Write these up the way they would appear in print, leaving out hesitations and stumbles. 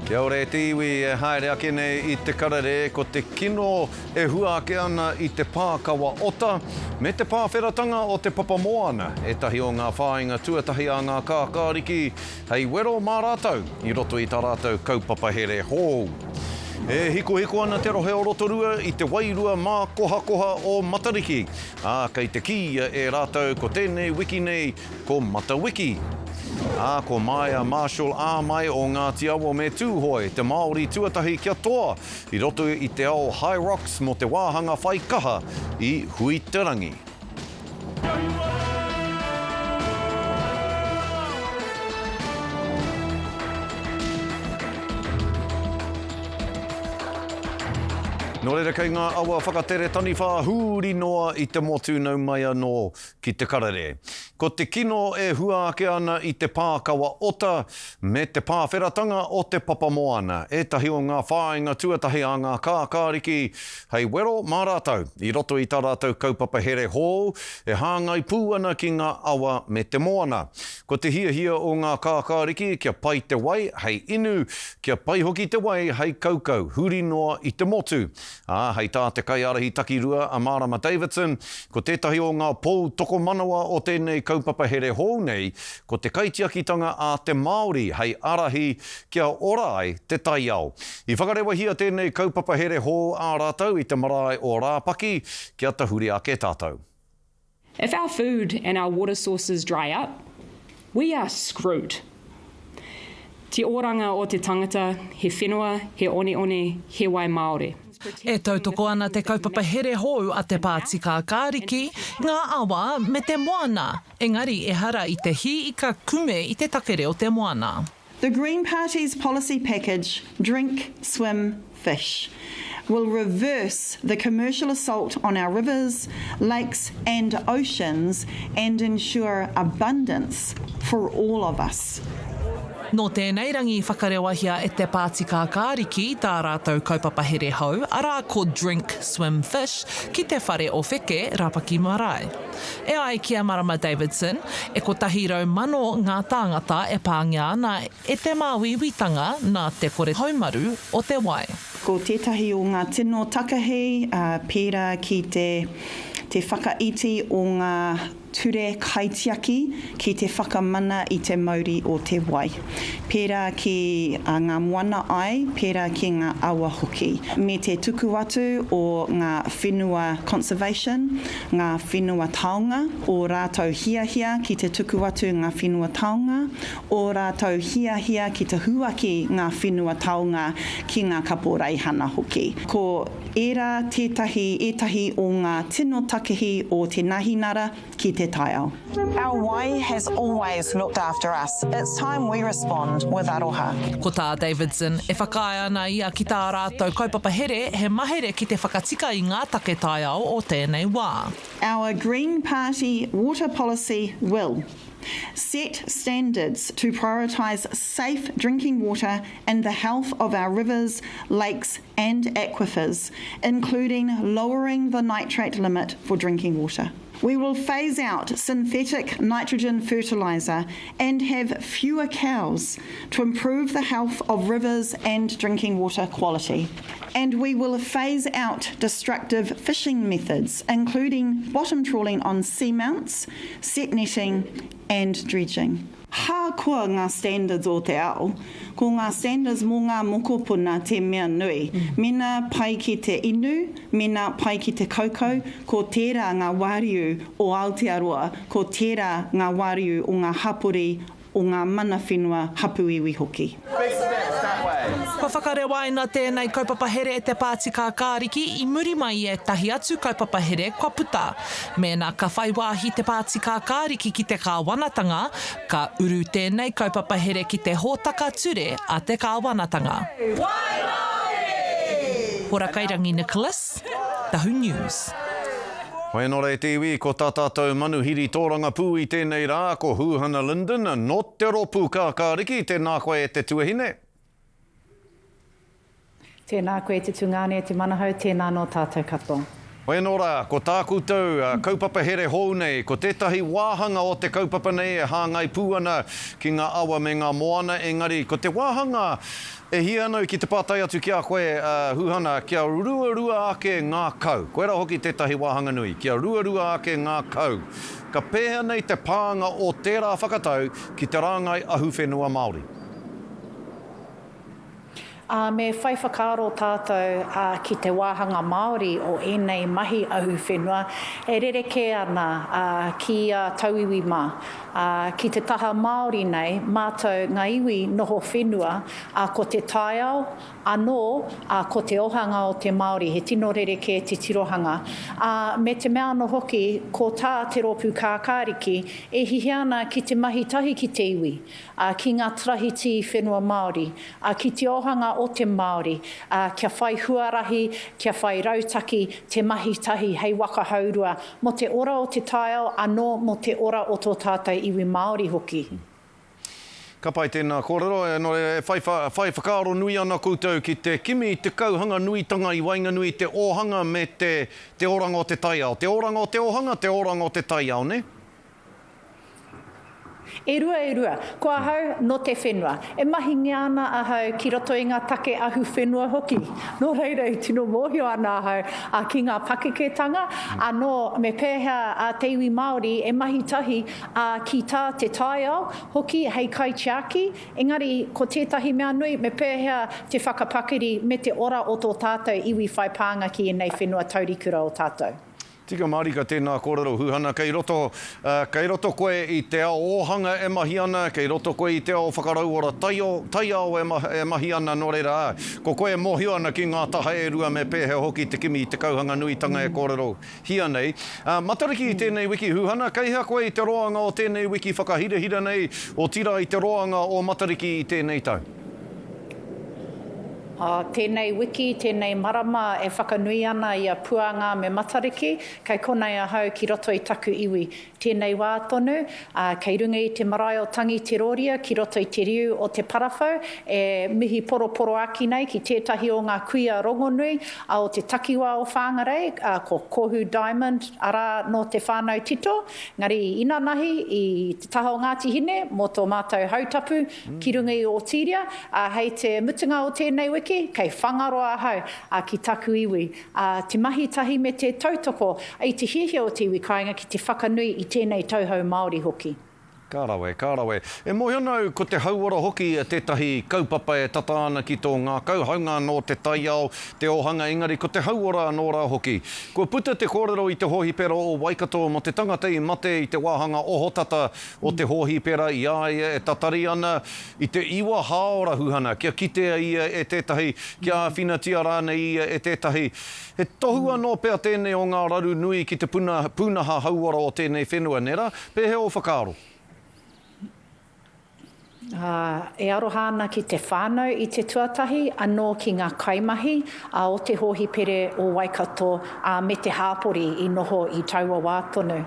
Kia ora te iwi e haere ake nei I te Karere, ko te kino e hua ake ana I te pākawa ota, me te pāwheratanga o te papamoana, e tahi o ngā whāinga tuatahi a ngā kākāriki, hei wero mā rātou, I roto I tā rātou kaupapa here hou. E hiko ana te rohe o Rotorua I te wairua mā koha o Matariki. Kei te kia e rātou ko tēnei wiki nei, ko Matawiki. Ko Maia Marshall-Amai o ngā tiawa me tūhoi, te Māori tuatahi kia toa, I roto I te ao HYROX mo te Wāhanga whaikaha I Huiterangi. Nō reira kei ngā awa whakatere tani whā hūri noa I te motu nau mai anō ki te Karere. Ko te kino e hua ake ana I te pākawa ota me te pāwheratanga o te papamoana. E tahi o ngā whāinga tuatahi a ngā kākāriki, hei wero mā rātou, I roto I tā rātou kaupapa here hou, e hāngai pū ana ki ngā awa me te moana. Ko te hia o ngā kākāriki, kia pai te wai, hei inu, kia pai hoki te wai, hei kaukau, huri noa I te motu. Hei tā te kaiarahi takirua a Marama Davidson, ko tētahi o ngā pou toko manawa o tēnei kaupapa here hou nei, ko te kaitiakitanga a te Māori, hei arahi kia Hūrae te taiao. I whakarewa hia tēnei kaupapa here hou a rātou I te marae o Rāpaki, kia tahuri ake tātou. If our food and our water sources dry up, we are screwed. Te oranga o te tangata, he whenua, he one, he wai Māori. E tautoko ana te kaupapa here hou a te Pātika Kāriki, ngā awa me te moana. Engari e hara I te hi I ka kume I te takere o te moana. The Green Party's policy package, Drink, Swim, Fish, will reverse the commercial assault on our rivers, lakes and oceans and ensure abundance for all of us. Nō tēnei rangi whakarewahia e te Pātika Kāriki tā rātou kaupapa here hou, arā ko Drink, Swim, Fish, ki te whare o wheke Rāpaki marae. E ai kia Marama Davidson, e ko tahirau mano ngā tāngata e pāngia ana e te māwiwitanga nā te kore haumaru o te wai. Ko tētahi o ngā tino takahi, pērā ki te whakaiti o ngā Tūrei kaitiaki ki te whakamana I te mauri o te wai. Pērā ki ngā moana ai, pērā ki ngā awa hoki. Me te tuku atu o ngā whenua conservation, ngā whenua taonga, o rātou hiahia ki te tuku atu ngā whenua taonga, o rātou hiahia ki te huaki ngā whenua taonga ki ngā kaporeihana hoki. Ko era etahi o ngā tino takahi o te nahinara ki te taiao. Our wai has always looked after us. It's time we respond with aroha. Ko tā Davidson, e whakae ana ia ki tā rātou kaupapa here, he mahere ki te whakatika I ngā take taiao o tēnei wā. Our Green Party water policy will set standards to prioritise safe drinking water and the health of our rivers, lakes and aquifers, including lowering the nitrate limit for drinking water. We will phase out synthetic nitrogen fertiliser and have fewer cows to improve the health of rivers and drinking water quality. And we will phase out destructive fishing methods, including bottom trawling on seamounts, set netting and dredging. Hā kua ngā standards o te ao, ko ngā standards mō ngā mokopuna te mea nui. Mena pai ki te inu, mena pai ki te kaukau, ko tērā ngā wāriu o Aotearoa, ko tērā ngā wāriu o ngā hapori o ngā mana whenua hapuiwi hoki. Ko whakarewa ina tēnei kaupapa here e te Pātika Kāriki I muri mai e tahi atu kaupapa here kua puta. Mēnā ka whaiwāhi te Pātika Kāriki ki te kāwanatanga, ka uru tēnei kaupapa here ki te hōtaka ture a te kāwanatanga. Hora Kairangi Nicholas, Tahu News. Hoi nō rei te iwi, ko tā tātou manuhiri tōranga pū I tēnei rā, ko Hūhana Linden, no te ropu kākāriki, tēnā koe e te tuahine. Tēnā koe te tungane, te manahau, tēnā no tātou katoa. Oe nora, ko tā koutou kaupapa here hou nei, ko tētahi wāhanga o te kaupapa nei e hāngai pūana ki ngā awa me ngā moana, engari ko te wāhanga e hianau ki te pātai atu ki a koe huhana, kia ruarua ake ngā kau. Koe rā hoki tētahi wāhanga nui, kia ruarua ake ngā kau. Ka pēha nei te pānga o tērā whakatau ki te rāngai ahu whenua Māori. Me whai whakaaro tātou ki te wāhanga Māori o enei mahi ahu whenua, e rereke ana ki tauiwi mā. Ki te taha Māori nei, mātou ngā iwi noho whenua, ko te taiao, anō ko te ohanga o te Māori, he tino rereke te tirohanga. Me te mea no hoki, ko tā te ropu kākāriki, e hihiana ki te mahi tahi ki te iwi, ki ngā trahiti whenua Māori, ki te ohanga o te Māori, kia whai huarahi, kia whai rautaki, te mahi tahi hei waka haurua, mo te ora o te taiao, anō mo te ora o tō tātai iwi Māori hoki. Ka pai tēnā kōrero, no e whai whakaaro nui ana koutou ki te kimi, te kauhanga nuitanga i wainga nui, te ohanga me te oranga o te taiao. Te oranga o te ohanga, te oranga o te taiao, ne? E rua, kua hau no te whenua. E mahi ngiana a hau ki roto i ngā take ahu whenua hoki. Nō reira i tino mōhio ana a hau ki ngā pakeketanga. Anō me pēhea te iwi Māori e mahi tahi ki tā te taiao hoki hei kai tiaki. Engari ko tētahi mea nui me pēhea te whakapakiri me te ora o tō tātou iwi whai pānga ki nei whenua taurikura o tātou. Tika marika tēnā kōrero huhana, kei roto koe i te ao ohanga e mahi ana, kei roto koe i te ao whakarauora taiao e mahi ana no reira. Ko koe mohio ana ki ngā taha e rua me pēhea hoki te kimi i te kauhanga nuitanga e kōrero hia nei. Matariki i tēnei wiki huhana, kei hea koe i te roanga o tēnei wiki whakahirahira nei, o tira i te roanga o Matariki i tēnei tau. Tēnei wiki, tēnei marama e whakanui ana i a puanga me Matariki, kei konei a hau ki roto i taku iwi. Tēnei wā tonu, kei runga i te marae o tangi te roria, ki roto i te riu o te parawhau, e mihi poroporo aki nei ki tētahi o ngā kuia rongonui, o te takiwa o Whāngarei, ko Kohu Diamond, ara no te whānau tito, ngari ina nahi i te taha o Ngāti Hine, mō tō mātou hautapu, ki runga i o Tīria, hei te mutunga o tēnei wiki, kei whangaroa hau ki taku iwi. Te mahi tahi me te tautoko, i te hihia o te iwi kāinga ki te whakanui i tēnei tauhau Māori hoki. Kārawe. E mohionau ko te hauora hoki tētahi kaupapa e tata ana ki tō ngā kauhanga no te taiao, te ohanga engari, ko te hauora anō rā hoki. Ko puta te kōrero i te hohipera o Waikato mo te tangata i mate i te wāhanga ohotata o te hohipera i aia e tatari ana i te iwa haora huhana, kia kitea ia e tētahi, kia whinatia rāne ia e tētahi. He tohu anō pēr tēnei o ngā raru nui ki te punaha hauora o tēnei whenua nera, pēhe o whakaaro. E aroha ana ki te whānau i te tuatahi, anō ki ngā kaimahi o te hohipere o Waikato me te hāpori i noho i taua wātonu.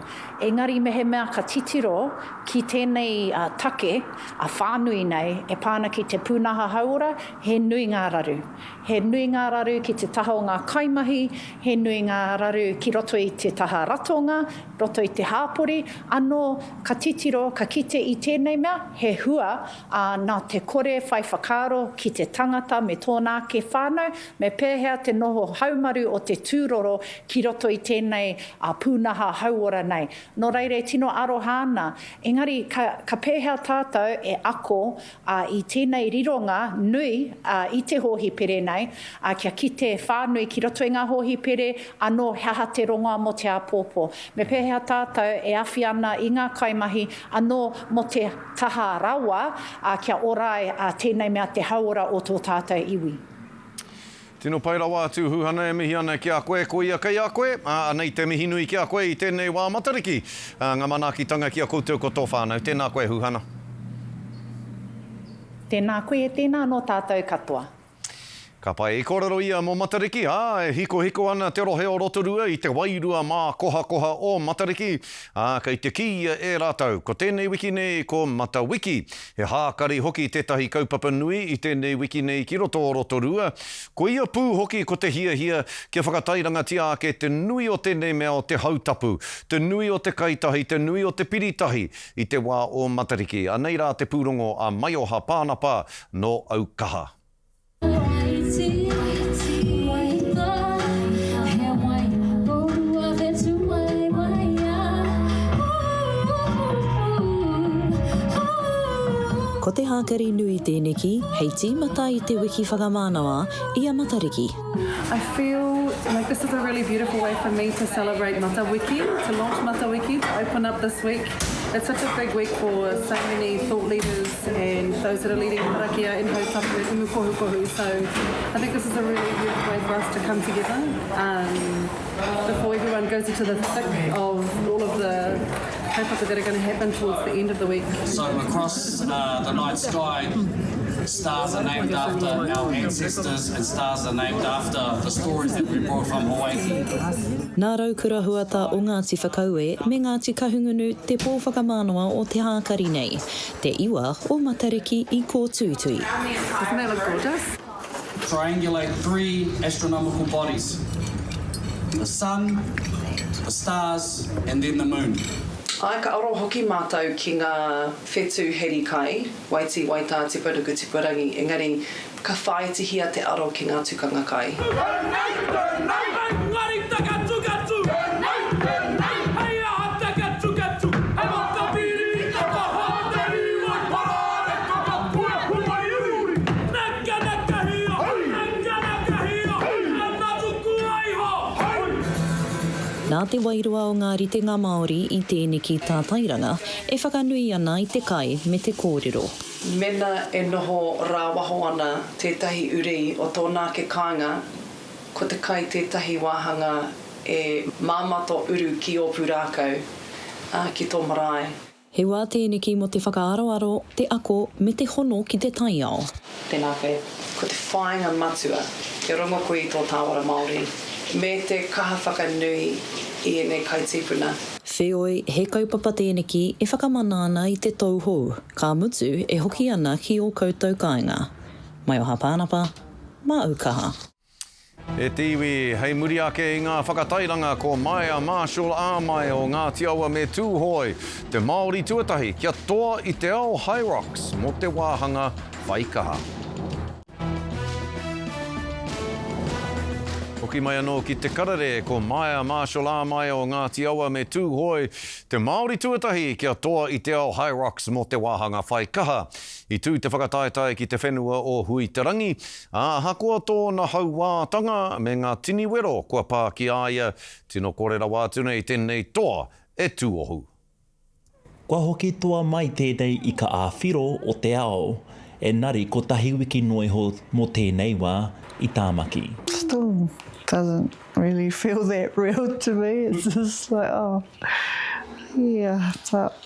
Engari me he mea ka titiro ki tēnei take a whānui nei e pāna ki te pūnaha hauora, he nui ngā raru. He nui ngā raru ki te taha o ngā kaimahi, he nui ngā raru ki roto i te taha ratonga, roto i te hāpori, anō ka titiro, ka kite i tēnei mea, he hua nā te kore whai whakaaro ki te tangata me tōnā ke whānau, me pēhea te noho haumaru o te tūroro ki roto i tēnei pūnaha hauora nei. Nō reire tino arohana, engari ka pēhea tātou e ako i tēnei rironga nui i te hohipere nei, kia kite whānui ki roto i ngā hohipere, anō haha te rongoa mo te apōpō. Me pēhea tātou e awhi ana i ngā kaimahi, anō mo te taha rawa, kia orai tēnei mea te hauora o tō tātou iwi. Tino pai rawa atu huhana e mihi ana ki a koe, ko ia kei a koe, anei te mihi nui ki a koe i tēnei wā Matariki. Ngā manaakitanga ki a koutou ko tō whānau. Tēnā koe huhana. Tēnā koe e tēnā no tātou katoa. Ka pai e korero ia mo Matariki, e hiko ana te rohe o Rotorua i te wairua mā koha o Matariki. Kei te ki e rātau. Ko tēnei wiki nei ko Matawiki. He Hākari hoki tētahi kaupapa nui i tēnei wiki nei ki roto o Rotorua. Ko ia pū hoki ko te hia kia whakatairanga tia ake te nui o tēnei mea o te hautapu, te nui o te kaitahi, te nui o te piritahi i te wā o Matariki. Anei rā te pūrongo a Maia Marshall-Amai no Aukaha. Ko te Hākari nui tēnei ki, hei tīmata i te wiki whakamānawa i a Matariki. I feel like this is a really beautiful way for me to celebrate Matawiki, to launch Matawiki, to open up this week. It's such a big week for so many thought leaders and those that are leading karakia in hautapu and umukohukohu. So I think this is a really beautiful way for us to come together before everyone goes into the thick of all of the kaupapa that are going to happen towards the end of the week. So across the night sky, stars are named after our ancestors and stars are named after the stories that we brought from Hawaii. Nā raukura huata o Ngāti Whakaue me Ngāti Kahungunu te pō whakamānoa o te Hākari nei, te iwa o Matariki i ko Tuitui. Doesn't that look gorgeous? Triangulate 3 astronomical bodies. The sun, the stars, and then the moon. Ai ka aro hoki mātou ki ngā whetū heri kai, waiti waitā te paruku te parangi, engari ka whaitihia te aro ki ngā tukanga kai. Nā te wairua o ngā ritenga Māori i tēnei ki tātairanga, e whakanui ana i te kai me te kōrero. Mena e noho rāwaho ana tētahi urei o tōnā ke kāinga, ko te kai tētahi wāhanga e māmato uru ki o pūrākau ki tō marae. He wā tēnei ki mo te whakaaroaro, te ako me te hono ki te taiao. Tēnā koe, ko te whāinga matua, ke rongo koe i tō tāwara Māori, me te kaha whakanui i ene kaitipuna. Whioi, he kaupapa tēnei ki e whakamana ana i te tauhou. Ka mutu e hoki ana ki o koutou kāinga. Mai o hapānapa, mā Aukaha. E te iwi, hei muri ake i ngā whakatairanga ko Maia Marshall-Amai o Ngāti Aua me Tūhoi, te Māori tuatahi kia toa i te ao HYROX mo te Wāhanga whaikaha. Hoki mai anō ki te Karere ko Maia Marshall-Amai o Ngāti Aua me Tūhoi, te Māori tuatahi kia toa i te ao HYROX mo te Wāhanga whaikaha. I tū te whakataetai ki te whenua o hui te rangi, hakoa tōna hauātanga me ngā tini wero kua pā ki aia, tino kōrera wātuna i tēnei toa e tūohu. Kua hoki toa mai tēnei i ka āwhiro o te ao, e nari ko tahi wiki noiho mo tēnei wā i tāmaki. Still doesn't really feel that real to me. It's just like, oh, yeah, but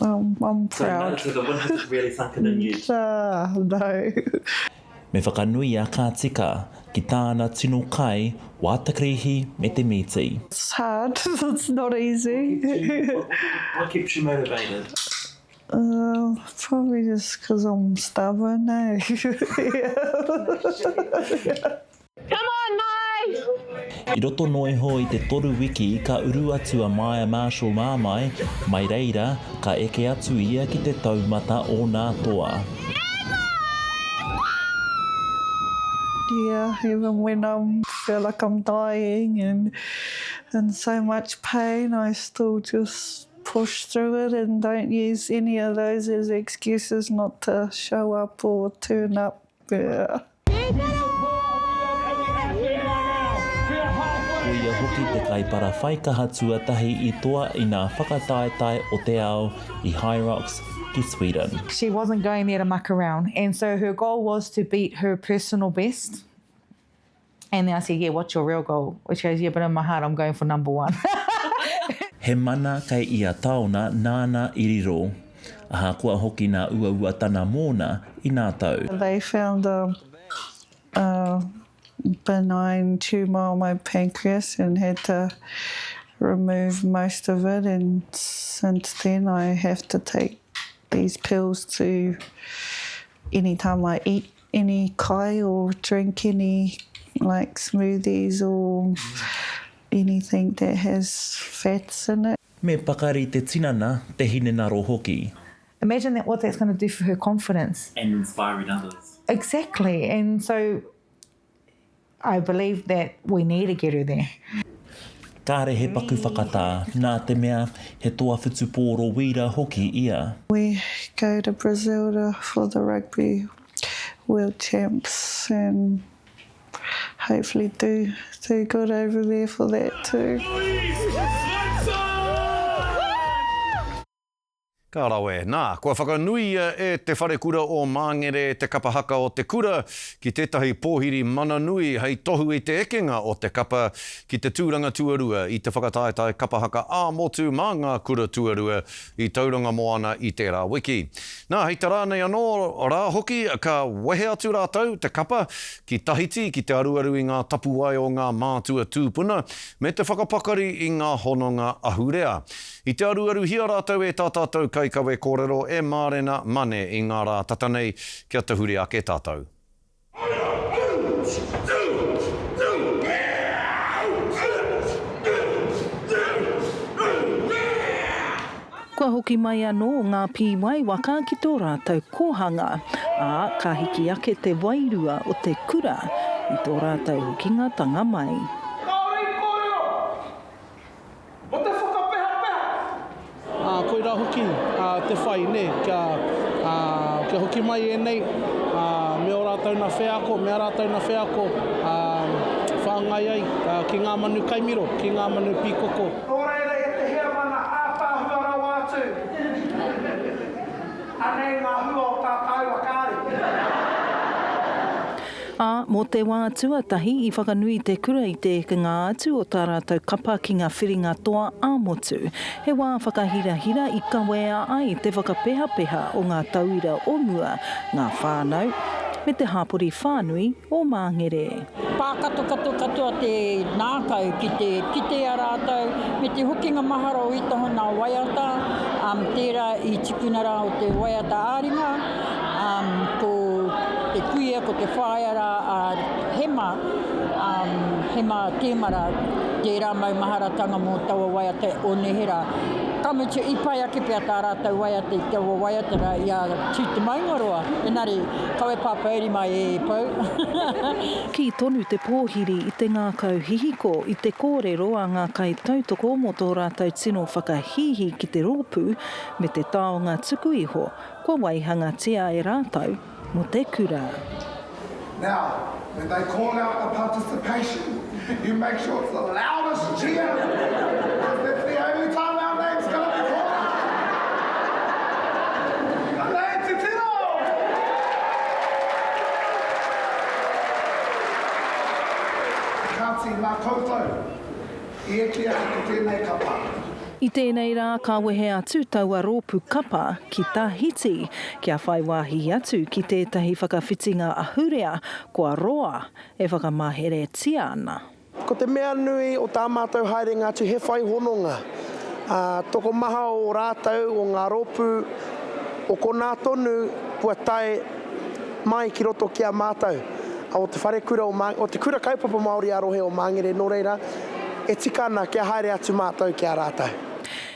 I'm proud. So the wind hasn't really sunken in you? No. Me whakanui a kā tika ki tāna tino kai wātakarihi me te miti. It's hard. It's not easy. What keeps you motivated? Probably just because I'm stubborn, eh? Come on, Mai! I roto noiho i te toru wiki ka uru atu a Maia Marshall-Amai, mai reira ka eke atu ia ki te taumata o nā toa. Yeah, even when I feel like I'm dying and in so much pain, I still just push through it and don't use any of those as excuses not to show up or turn up. Yeah. Tuia hoki te kaipara whaikaha tuatahi i toa i ngā whakataetai o te ao i HYROX ki Sweden. She wasn't going there to muck around, and so her goal was to beat her personal best. And then I said, yeah, what's your real goal? Which goes, yeah, but in my heart I'm going for number 1. He mana kai ia taona nāna iriro. Aha kua hoki nā ua tana mōna i nā tau. They found benign tumour on my pancreas and had to remove most of it, and since then I have to take these pills to anytime I eat any kai or drink any like smoothies or anything that has fats in it. Me pakari te tinana te hinenaro hoki. Imagine what that's going to do for her confidence. And inspiring others. Exactly. And so I believe that we need to get her there. Kāre he paku whakatā, nā te mea he toa whitu pōro wira hoki ia. We go to Brazil for the rugby world champs and hopefully do good over there for that too. Ka rawe, nā, kua whakanui e te whare kura o Māngere te kapa haka o te kura ki tētahi pōhiri mana nui hei tohu i te ekenga o te kapa ki te tūranga tuarua i te whakataetai kapa haka ā-motu mā ngā kura tuarua i tauranga moana i tērā wiki. Nā, hei tā rānei anō rā hoki ka wehe atu rātau te kapa ki Tahiti ki te aruaru i ngā tapuai o ngā mātua tūpuna me te whakapakari i ngā hononga ahurea. I te aruaru hia rātau e tātātou kai kawe kōrero e mārena mane i ngā rā tatanei kia te huri ake tātou. Kua hoki mai anō ngā pīwai waka ki tō rātau kōhanga, ka hiki ake te wairua o te kura i tō rātau hoki ngā tanga mai. Koe rā hoki te whai, ne, kia hoki mai e nei, me o rātau na wheako, mea rātau na wheako, whaangai ai, ki ngā manu kaimiro, ki ngā manu pīkoko. Tūrei e te hea mana āpāhuara wātu. Anei ngā hua o tā tai Hākari. Mō te wā tuatahi i whakanui te kura i te ekenga atu o tā rātau kapa ki ngā whiringa toa ā-motu. He wā whakahirahira i kawea ai te whakapeha-peha o ngā tauira o mua, ngā whānau, me te hāpori whānui o Māngere. Pākato katoa te nākau ki te a rātau, me te hokinga mahara o itoho nā waiata, tērā i tikuna rā o te waiata āringa, ko te kuia, ko te whaiara hema tēmara, tērā mau maharatanga mō taua waiata o Nehera. Kamutu i pai ake pia tā rātau waiata i taua waiata rā i a tū te maungaroa. Engari, kawe pāpauri mai e pau. Ki tonu te pōhiri i te ngākau hihiko i te kōrero a ngā kai tautoko mō tō rātau tino whakahihi ki te rōpū me te taonga tuku iho, kua waihanga tia e rātau mō te kura. Now, when they call out the participation, you make sure it's the loudest cheer. That's the only time our name's going to be called out. Anei te tino! Kāti ngā koutou, I eke ake ki tēnei kapa. I tēnei rā ka wehe atu taua rōpū kapa ki Tahiti, kia whai wāhi atu ki tētahi whakawhitinga ahurea, kua roa e whakamahere tia ana. Ko te mea nui o tā mātou haerenga atu he whai hononga. Toko maha o rātau o ngā rōpū o ko nā tonu pua tae mai ki roto ki a mātou. O te whare kura o te kura kaupapa Māori arohe o Māngere nō reira, e tika ana kia haere atu mātou ki a rātau.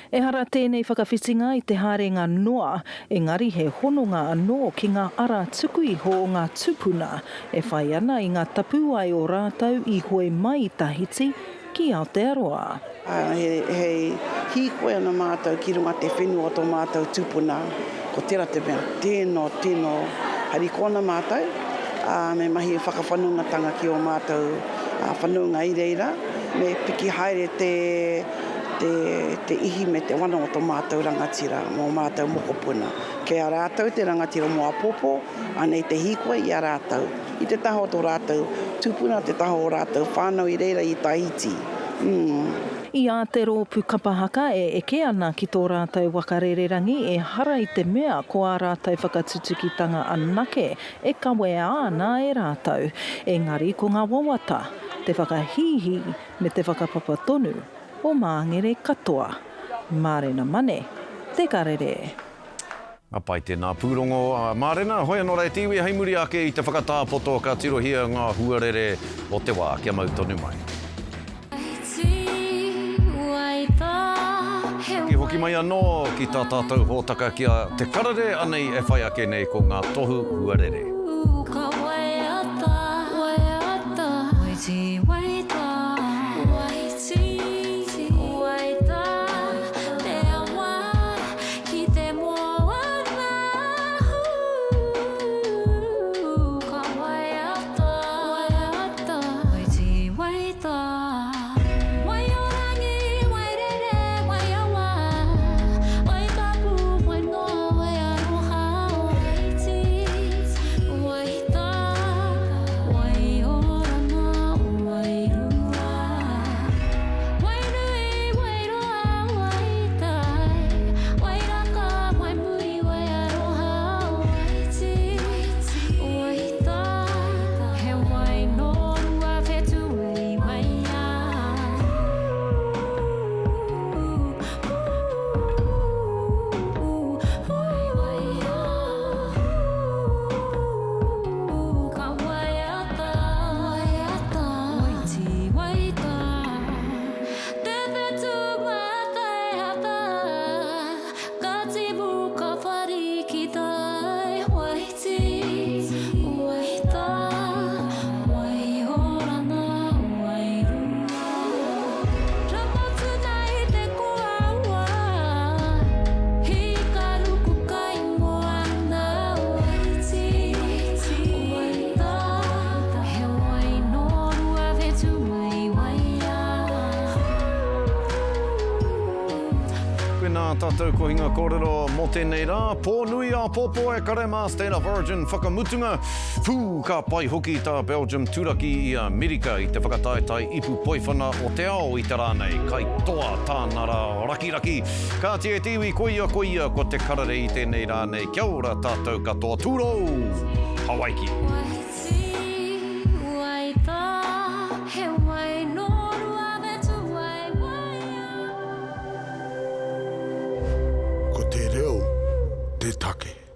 E hara tēnei whakawhitinga i te harenga noa, engari he hononga anō ki ngā ara tuku iho o ngā tupuna, e whai ana i ngā tapuai o rātau i hoe mai i Tahiti ki Aotearoa. Hei hikoe ana mātou ki runga te whenua o tō mātou tupuna, ko tērā te mea tēno harikona mātou, me mahi e whakawhanungatanga ki o mātou whanunga i reira, me piki haere te ihi me te wana o tō mātou rangatira mō mātou mokopuna. Kei a rātau te rangatira mō apopo, anei te hikoe i a rātau. I te taho o tō rātau tupuna, te taho o rātau whānau i reira i Tahiti. I Aotearoa kapahaka e eke ana ki tō rātou wakarererangi e hara i te mea ko ā rātou whakatutukitanga anake e kawe ana e rātou. Engari ko ngā wawata, te whakahihi me te whakapapa tonu o māngere katoa. Mārena mane, te karere. Apai tēnā pūrongo. Mārena, hoi anō rei tiwi hei muri ake i te whakatāpoto ka tirohia ngā huarere o te wā. Kia mau tonu mai. Ki hoki mai anō ki tā tātou hōtaka kia te karere anei e whai ake nei ko ngā tohu huarere. Tātou kohinga kōrero mō tēnei rā, pō nui a pōpō e karema State of Origin whakamutunga, fū ka pai hoki tā Belgium tūraki i Amerika i te whakataetai ipu poiwhana o te ao i te rānei, kai toa tānara raki. Ka tie tiwi koia ko te karere i tēnei rānei, kia ora tātou katoa tūrou, Hawaiki. Te take.